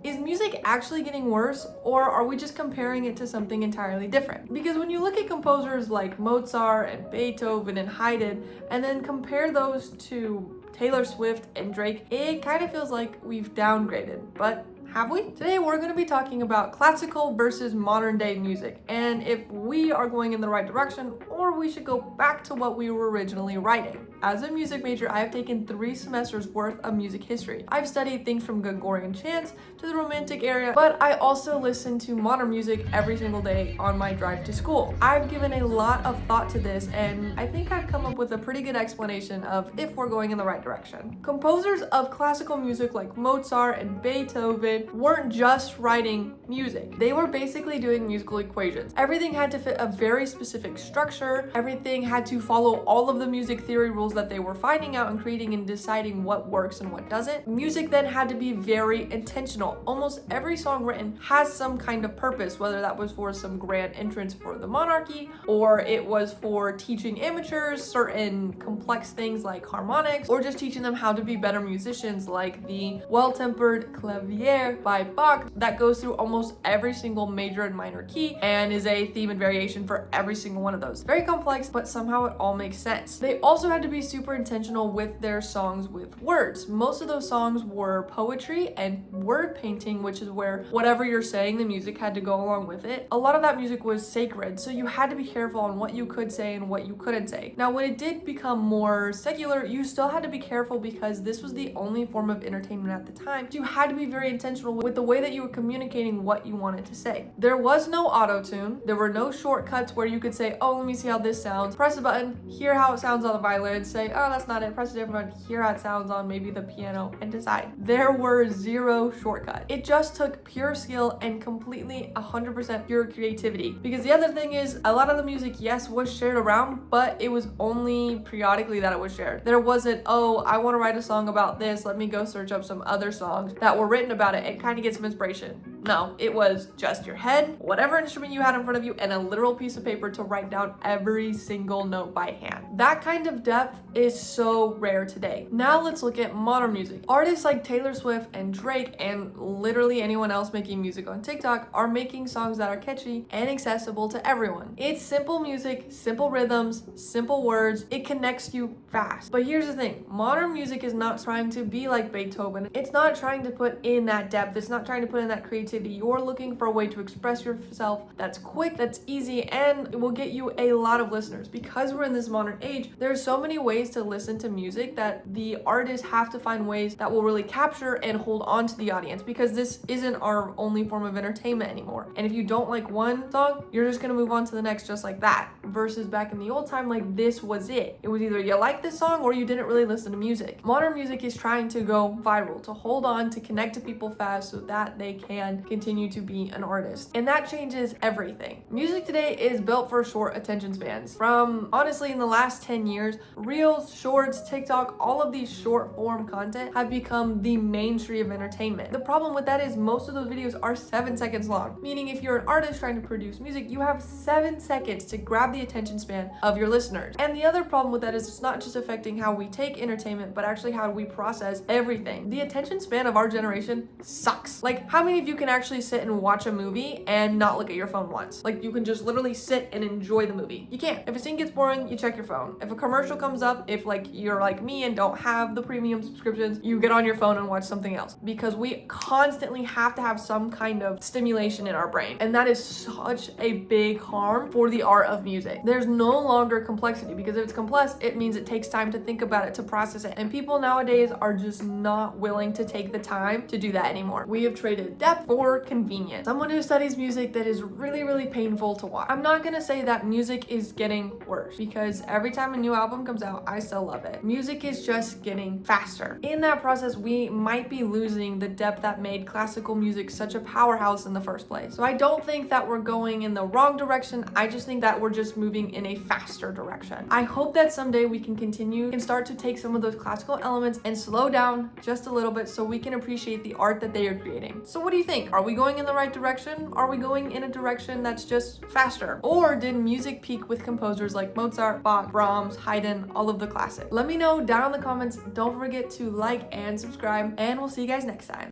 Is music actually getting worse, or are we just comparing it to something entirely different? Because when you look at composers like Mozart and Beethoven and Haydn, and then compare those to Taylor Swift and Drake, it kind of feels like we've downgraded, but have we? Today we're going to be talking about classical versus modern day music, and if we are going in the right direction or we should go back to what we were originally writing. As a music major, I have taken 3 semesters worth of music history. I've studied things from Gregorian chants to the Romantic era, but I also listen to modern music every single day on my drive to school. I've given a lot of thought to this, and I think I've come up with a pretty good explanation of if we're going in the right direction. Composers of classical music like Mozart and Beethoven weren't just writing music. They were basically doing musical equations. Everything had to fit a very specific structure. Everything had to follow all of the music theory rules that they were finding out and creating and deciding what works and what doesn't. Music then had to be very intentional. Almost every song written has some kind of purpose, whether that was for some grand entrance for the monarchy, or it was for teaching amateurs certain complex things like harmonics, or just teaching them how to be better musicians, like the Well-Tempered Clavier by Bach that goes through almost every single major and minor key and is a theme and variation for every single one of those. Very complex, but somehow it all makes sense. They also had to be super intentional with their songs with words. Most of those songs were poetry and word painting, which is where whatever you're saying, the music had to go along with it. A lot of that music was sacred, so you had to be careful on what you could say and what you couldn't say. Now, when it did become more secular, you still had to be careful because this was the only form of entertainment at the time. You had to be very intentional with the way that you were communicating what you wanted to say. There was no auto-tune. There were no shortcuts where you could say, oh, let me see how this sounds. Press a button, hear how it sounds on the violin, say, oh, that's not it. Press a different button, hear how it sounds on maybe the piano, and decide. There were 0 shortcuts. It just took pure skill and completely 100% pure creativity. Because the other thing is, a lot of the music, yes, was shared around, but it was only periodically that it was shared. There wasn't, oh, I want to write a song about this, let me go search up some other songs that were written about it and kind of get some inspiration. No, it was just your head, whatever instrument you had in front of you, and a literal piece of paper to write down every single note by hand. That kind of depth is so rare today. Now let's look at modern music. Artists like Taylor Swift and Drake and literally anyone else making music on TikTok are making songs that are catchy and accessible to everyone. It's simple music, simple rhythms, simple words. It connects you fast. But here's the thing, modern music is not trying to be like Beethoven. It's not trying to put in that depth. It's not trying to put in that creativity. You're looking for a way to express yourself that's quick, that's easy, and it will get you a lot of listeners. Because we're in this modern age, there's so many ways to listen to music that the artists have to find ways that will really capture and hold on to the audience, because this isn't our only form of entertainment anymore. And if you don't like one song, you're just gonna move on to the next just like that. Versus back in the old time, like this was it. It was either you liked this song or you didn't really listen to music. Modern music is trying to go viral, to hold on, to connect to people fast so that they can continue to be an artist. And that changes everything. Music today is built for short attention spans. From honestly in the last 10 years, Reels, Shorts, TikTok, all of these short form content have become the mainstream of entertainment. The problem with that is most of those videos are 7 seconds long, meaning if you're an artist trying to produce music, you have 7 seconds to grab the attention span of your listeners. And the other problem with that is it's not just affecting how we take entertainment, but actually how we process everything. The attention span of our generation sucks. Like, how many of you can actually sit and watch a movie and not look at your phone once? Like, you can just literally sit and enjoy the movie. You can't. If a scene gets boring, you check your phone. If a commercial comes up, if like you're like me and don't have the premium subscriptions, you get on your phone and watch something else, because we constantly have to have some kind of stimulation in our brain. And that is such a big harm for the art of music. There's no longer complexity, because if it's complex, it means it takes time to think about it, to process it. And people nowadays are just not willing to take the time to do that anymore. We have traded depth for convenience. Someone who studies music, that is really, really painful to watch. I'm not gonna say that music is getting worse, because every time a new album comes out, I still love it. Music is just getting faster. In that process, we might be losing the depth that made classical music such a powerhouse in the first place. So I don't think that we're going in the wrong direction. I just think that we're just moving in a faster direction. I hope that someday we can continue and start to take some of those classical elements and slow down just a little bit so we can appreciate the art that they are creating. So what do you think? Are we going in the right direction? Are we going in a direction that's just faster? Or did music peak with composers like Mozart, Bach, Brahms, Haydn, all of the classics? Let me know down in the comments. Don't forget to like and subscribe, and we'll see you guys next time.